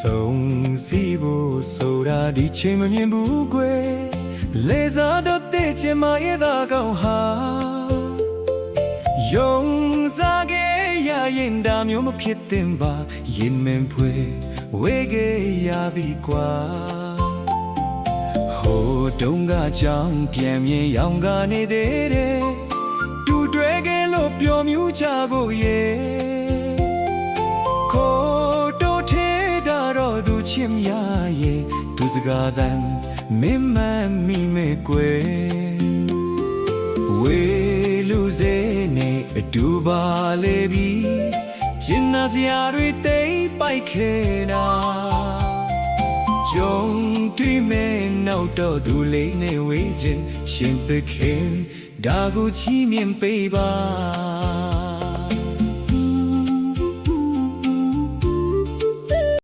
ဆုံးစီဖို့ဆိုတာဒီချိန်မမြင်ဘူးကွယ်လေစားတော့တဲ့ချင်မရဲ့သားကောင်းဟာယုံစားခဲ့ရရင်ဒါမျိုးမဖြစ်သင့်ပါရင်မင်ဖွယ်ဝေးခဲ့ရပြီကွာဟိုတုန်းကကြောင်ပြန်မြင်ရောင်ကနေသေးတယ်တူတွဲခဲ့လို့ပျော်မြူးကြဖို့ရဲ့ချစ်မြရဲ့သူစကားသံမင်းမမိမဲ့ကွယ်ဝေလူစေနဲ့အတူပါလေပြီကျင်နာစရာတွေတိတ်ပိုက်ခဲ့တာကြုံတွေ့မဲ့နောက်တော့သူလေးနဲ့ဝေးခြင်းချင်းသခင်ဒါကိုချီးမြှင့်ပေးပါ